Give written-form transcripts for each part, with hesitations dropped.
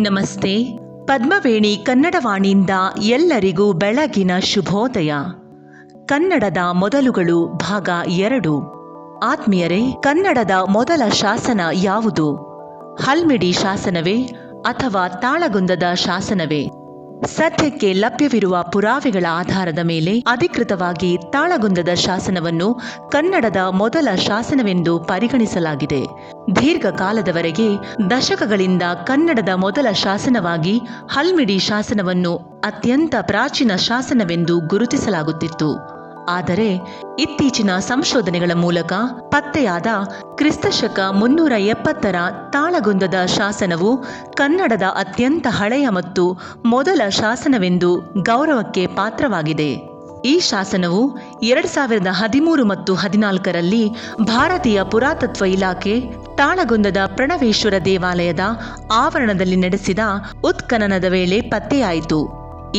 ನಮಸ್ತೆ. ಪದ್ಮವೇಣಿ ಕನ್ನಡವಾಣಿಯಿಂದ ಎಲ್ಲರಿಗೂ ಬೆಳಗಿನ ಶುಭೋದಯ. ಕನ್ನಡದ ಮೊದಲುಗಳು ಭಾಗ 2. ಆತ್ಮೀಯರೇ, ಕನ್ನಡದ ಮೊದಲ ಶಾಸನ ಯಾವುದು? ಹಲ್ಮಿಡಿ ಶಾಸನವೇ ಅಥವಾ ತಾಳಗುಂದದ ಶಾಸನವೇ? ಸದ್ಯಕ್ಕೆ ಲಭ್ಯವಿರುವ ಪುರಾವೆಗಳ ಆಧಾರದ ಮೇಲೆ ಅಧಿಕೃತವಾಗಿ ತಾಳಗುಂದದ ಶಾಸನವನ್ನು ಕನ್ನಡದ ಮೊದಲ ಶಾಸನವೆಂದು ಪರಿಗಣಿಸಲಾಗಿದೆ. ದೀರ್ಘಕಾಲದವರೆಗೆ ದಶಕಗಳಿಂದ ಕನ್ನಡದ ಮೊದಲ ಶಾಸನವಾಗಿ ಹಲ್ಮಿಡಿ ಶಾಸನವನ್ನು ಅತ್ಯಂತ ಪ್ರಾಚೀನ ಶಾಸನವೆಂದು ಗುರುತಿಸಲಾಗುತ್ತಿತ್ತು. ಆದರೆ ಇತ್ತೀಚಿನ ಸಂಶೋಧನೆಗಳ ಮೂಲಕ ಪತ್ತೆಯಾದ ಕ್ರಿಸ್ತಶಕ 370ರ ತಾಳಗುಂದದ ಶಾಸನವು ಕನ್ನಡದ ಅತ್ಯಂತ ಹಳೆಯ ಮತ್ತು ಮೊದಲ ಶಾಸನವೆಂದು ಗೌರವಕ್ಕೆ ಪಾತ್ರವಾಗಿದೆ. ಈ ಶಾಸನವು 2013 ಮತ್ತು 2014ರಲ್ಲಿ ಭಾರತೀಯ ಪುರಾತತ್ವ ಇಲಾಖೆ ತಾಳಗುಂದದ ಪ್ರಣವೇಶ್ವರ ದೇವಾಲಯದ ಆವರಣದಲ್ಲಿ ನಡೆಸಿದ ಉತ್ಖನನದ ವೇಳೆ ಪತ್ತೆಯಾಯಿತು.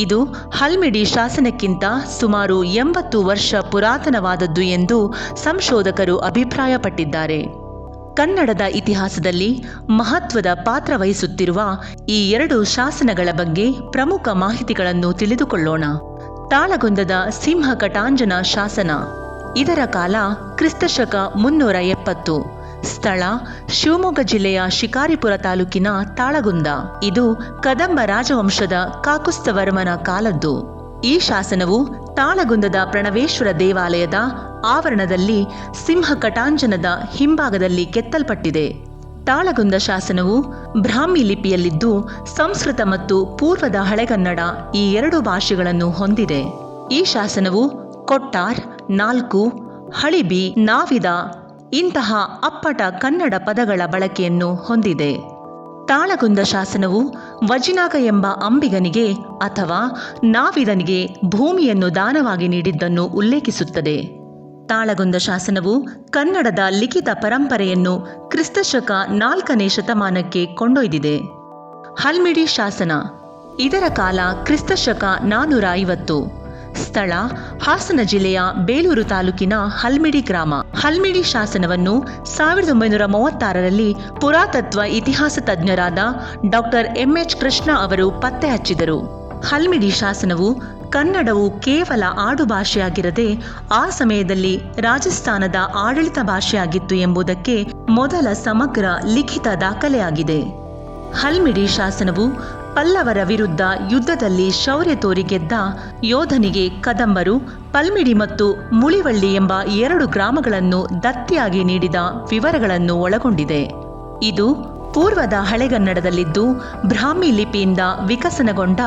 ಇದು ಹಲ್ಮಿಡಿ ಶಾಸನಕ್ಕಿಂತ ಸುಮಾರು 80 ವರ್ಷ ಪುರಾತನವಾದದ್ದು ಎಂದು ಸಂಶೋಧಕರು ಅಭಿಪ್ರಾಯಪಟ್ಟಿದ್ದಾರೆ. ಕನ್ನಡದ ಇತಿಹಾಸದಲ್ಲಿ ಮಹತ್ವದ ಪಾತ್ರ ವಹಿಸುತ್ತಿರುವ ಈ 2 ಶಾಸನಗಳ ಬಗ್ಗೆ ಪ್ರಮುಖ ಮಾಹಿತಿಗಳನ್ನು ತಿಳಿದುಕೊಳ್ಳೋಣ. ತಾಳಗುಂದದ ಸಿಂಹಕಟಾಂಜನ ಶಾಸನ. ಇದರ ಕಾಲ ಕ್ರಿಸ್ತಶಕ 370. ಸ್ಥಳ ಶಿವಮೊಗ್ಗ ಜಿಲ್ಲೆಯ ಶಿಕಾರಿಪುರ ತಾಲೂಕಿನ ತಾಳಗುಂದ. ಇದು ಕದಂಬ ರಾಜವಂಶದ ಕಾಕುಸ್ಥವರ್ಮನ ಕಾಲದ್ದು. ಈ ಶಾಸನವು ತಾಳಗುಂದದ ಪ್ರಣವೇಶ್ವರ ದೇವಾಲಯದ ಆವರಣದಲ್ಲಿ ಸಿಂಹಕಟಾಂಜನದ ಹಿಂಭಾಗದಲ್ಲಿ ಕೆತ್ತಲ್ಪಟ್ಟಿದೆ. ತಾಳಗುಂದ ಶಾಸನವು ಬ್ರಾಹ್ಮಿ ಲಿಪಿಯಲ್ಲಿದ್ದು ಸಂಸ್ಕೃತ ಮತ್ತು ಪೂರ್ವದ ಹಳೆಗನ್ನಡ ಈ 2 ಭಾಷೆಗಳನ್ನು ಹೊಂದಿದೆ. ಈ ಶಾಸನವು ಕೊಟ್ಟಾರ್, ನಾಲ್ಕು, ಹಳಿಬಿ, ನಾವಿದ ಇಂತಹ ಅಪ್ಪಟ ಕನ್ನಡ ಪದಗಳ ಬಳಕೆಯನ್ನು ಹೊಂದಿದೆ. ತಾಳಗುಂದ ಶಾಸನವು ವಜಿನಾಗ ಎಂಬ ಅಂಬಿಗನಿಗೆ ಅಥವಾ ನಾವಿದನಿಗೆ ಭೂಮಿಯನ್ನು ದಾನವಾಗಿ ನೀಡಿದ್ದನ್ನು ಉಲ್ಲೇಖಿಸುತ್ತದೆ. ತಾಳಗುಂದ ಶಾಸನವು ಕನ್ನಡದ ಲಿಖಿತ ಪರಂಪರೆಯನ್ನು ಕ್ರಿಸ್ತಶಕ 4ನೇ ಶತಮಾನಕ್ಕೆ ಕೊಂಡೊಯ್ದಿದೆ. ಹಲ್ಮಿಡಿ ಶಾಸನ. ಇದರ ಕಾಲ ಕ್ರಿಸ್ತಶಕ 450. ಸ್ಥಳ ಹಾಸನ ಜಿಲ್ಲೆಯ ಬೇಲೂರು ತಾಲೂಕಿನ ಹಲ್ಮಿಡಿ ಗ್ರಾಮ. ಹಲ್ಮಿಡಿ ಶಾಸನವನ್ನು 1936ರಲ್ಲಿ ಪುರಾತತ್ವ ಇತಿಹಾಸ ತಜ್ಞರಾದ ಡಾಕ್ಟರ್ MH ಕೃಷ್ಣ ಅವರು ಪತ್ತೆ ಹಚ್ಚಿದರು. ಹಲ್ಮಿಡಿ ಶಾಸನವು ಕನ್ನಡವು ಕೇವಲ ಆಡು ಭಾಷೆಯಾಗಿರದೆ ಆ ಸಮಯದಲ್ಲಿ ರಾಜಸ್ಥಾನದ ಆಡಳಿತ ಭಾಷೆಯಾಗಿತ್ತು ಎಂಬುದಕ್ಕೆ ಮೊದಲ ಸಮಗ್ರ ಲಿಖಿತ ದಾಖಲೆಯಾಗಿದೆ. ಹಲ್ಮಿಡಿ ಶಾಸನವು ಪಲ್ಲವರ ವಿರುದ್ಧ ಯುದ್ಧದಲ್ಲಿ ಶೌರ್ಯ ತೋರಿ ಗೆದ್ದ ಯೋಧನಿಗೆ ಕದಂಬರು ಪಲ್ಮಿಡಿ ಮತ್ತು ಮುಳಿವಳ್ಳಿ ಎಂಬ 2 ಗ್ರಾಮಗಳನ್ನು ದತ್ತಿಯಾಗಿ ನೀಡಿದ ವಿವರಗಳನ್ನು ಒಳಗೊಂಡಿದೆ. ಇದು ಪೂರ್ವದ ಹಳೆಗನ್ನಡದಲ್ಲಿದ್ದು ಬ್ರಾಹ್ಮಿ ಲಿಪಿಯಿಂದ ವಿಕಸನಗೊಂಡ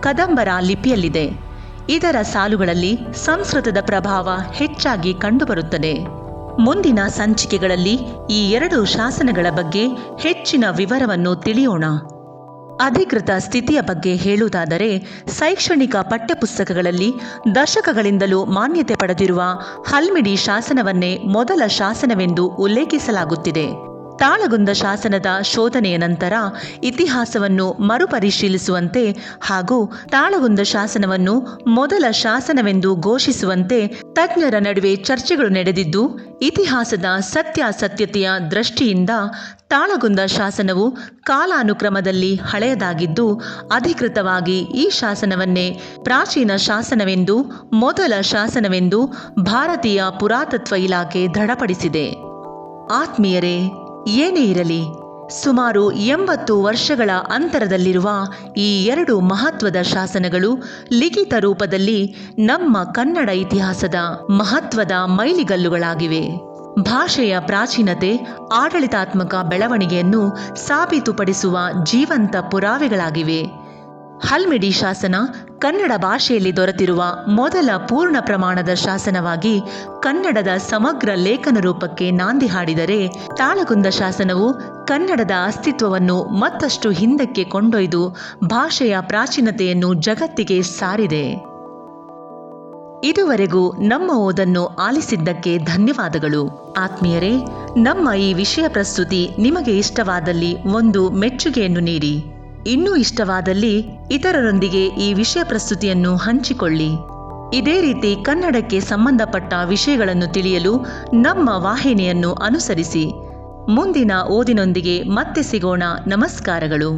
ಕದಂಬರ ಲಿಪಿಯಲ್ಲಿದೆ. ಇದರ ಸಾಲುಗಳಲ್ಲಿ ಸಂಸ್ಕೃತದ ಪ್ರಭಾವ ಹೆಚ್ಚಾಗಿ ಕಂಡುಬರುತ್ತದೆ. ಮುಂದಿನ ಸಂಚಿಕೆಗಳಲ್ಲಿ ಈ 2 ಶಾಸನಗಳ ಬಗ್ಗೆ ಹೆಚ್ಚಿನ ವಿವರವನ್ನು ತಿಳಿಯೋಣ. ಅಧಿಕೃತ ಸ್ಥಿತಿಯ ಬಗ್ಗೆ ಹೇಳುವುದಾದರೆ, ಶೈಕ್ಷಣಿಕ ಪಠ್ಯಪುಸ್ತಕಗಳಲ್ಲಿ ದಶಕಗಳಿಂದಲೂ ಮಾನ್ಯತೆ ಪಡೆದಿರುವ ಹಲ್ಮಿಡಿ ಶಾಸನವನ್ನೇ ಮೊದಲ ಶಾಸನವೆಂದು ಉಲ್ಲೇಖಿಸಲಾಗುತ್ತಿದೆ. ತಾಳಗುಂದ ಶಾಸನದ ಶೋಧನೆಯ ನಂತರ ಇತಿಹಾಸವನ್ನು ಮರುಪರಿಶೀಲಿಸುವಂತೆ ಹಾಗೂ ತಾಳಗುಂದ ಶಾಸನವನ್ನು ಮೊದಲ ಶಾಸನವೆಂದು ಘೋಷಿಸುವಂತೆ ತಜ್ಞರ ನಡುವೆ ಚರ್ಚೆಗಳು ನಡೆದಿದ್ದು, ಇತಿಹಾಸದ ಸತ್ಯಾಸತ್ಯತೆಯ ದೃಷ್ಟಿಯಿಂದ ತಾಳಗುಂದ ಶಾಸನವು ಕಾಲಾನುಕ್ರಮದಲ್ಲಿ ಹಳೆಯದಾಗಿದ್ದು, ಅಧಿಕೃತವಾಗಿ ಈ ಶಾಸನವನ್ನೇ ಪ್ರಾಚೀನ ಶಾಸನವೆಂದು ಮೊದಲ ಶಾಸನವೆಂದು ಭಾರತೀಯ ಪುರಾತತ್ವ ಇಲಾಖೆ ದೃಢಪಡಿಸಿದೆ. ಆತ್ಮೀಯರೇ, ಏನೇ ಇರಲಿ, ಸುಮಾರು 80 ವರ್ಷಗಳ ಅಂತರದಲ್ಲಿರುವ ಈ 2 ಮಹತ್ವದ ಶಾಸನಗಳು ಲಿಖಿತ ರೂಪದಲ್ಲಿ ನಮ್ಮ ಕನ್ನಡ ಇತಿಹಾಸದ ಮಹತ್ವದ ಮೈಲಿಗಲ್ಲುಗಳಾಗಿವೆ. ಭಾಷೆಯ ಪ್ರಾಚೀನತೆ, ಆಡಳಿತಾತ್ಮಕ ಬೆಳವಣಿಗೆಯನ್ನು ಸಾಬೀತುಪಡಿಸುವ ಜೀವಂತ ಪುರಾವೆಗಳಾಗಿವೆ. ಹಲ್ಮಿಡಿ ಶಾಸನ ಕನ್ನಡ ಭಾಷೆಯಲ್ಲಿ ದೊರೆತಿರುವ ಮೊದಲ ಪೂರ್ಣ ಪ್ರಮಾಣದ ಶಾಸನವಾಗಿ ಕನ್ನಡದ ಸಮಗ್ರ ಲೇಖನ ರೂಪಕ್ಕೆ ನಾಂದಿ ಹಾಡಿದರೆ, ತಾಳಗುಂದ ಶಾಸನವು ಕನ್ನಡದ ಅಸ್ತಿತ್ವವನ್ನು ಮತ್ತಷ್ಟು ಹಿಂದಕ್ಕೆ ಕೊಂಡೊಯ್ದು ಭಾಷೆಯ ಪ್ರಾಚೀನತೆಯನ್ನು ಜಗತ್ತಿಗೆ ಸಾರಿದೆ. ಇದುವರೆಗೂ ನಮ್ಮ ಓದನ್ನು ಆಲಿಸಿದ್ದಕ್ಕೆ ಧನ್ಯವಾದಗಳು. ಆತ್ಮೀಯರೇ, ನಮ್ಮ ಈ ವಿಷಯ ಪ್ರಸ್ತುತಿ ನಿಮಗೆ ಇಷ್ಟವಾದಲ್ಲಿ ಒಂದು ಮೆಚ್ಚುಗೆಯನ್ನು ನೀಡಿ. ಇನ್ನೂ ಇಷ್ಟವಾದಲ್ಲಿ ಇತರರೊಂದಿಗೆ ಈ ವಿಷಯ ಪ್ರಸ್ತುತಿಯನ್ನು ಹಂಚಿಕೊಳ್ಳಿ. ಇದೇ ರೀತಿ ಕನ್ನಡಕ್ಕೆ ಸಂಬಂಧಪಟ್ಟ ವಿಷಯಗಳನ್ನು ತಿಳಿಯಲು ನಮ್ಮ ವಾಹಿನಿಯನ್ನು ಅನುಸರಿಸಿ. ಮುಂದಿನ ಓದಿನೊಂದಿಗೆ ಮತ್ತೆ ಸಿಗೋಣ. ನಮಸ್ಕಾರಗಳು.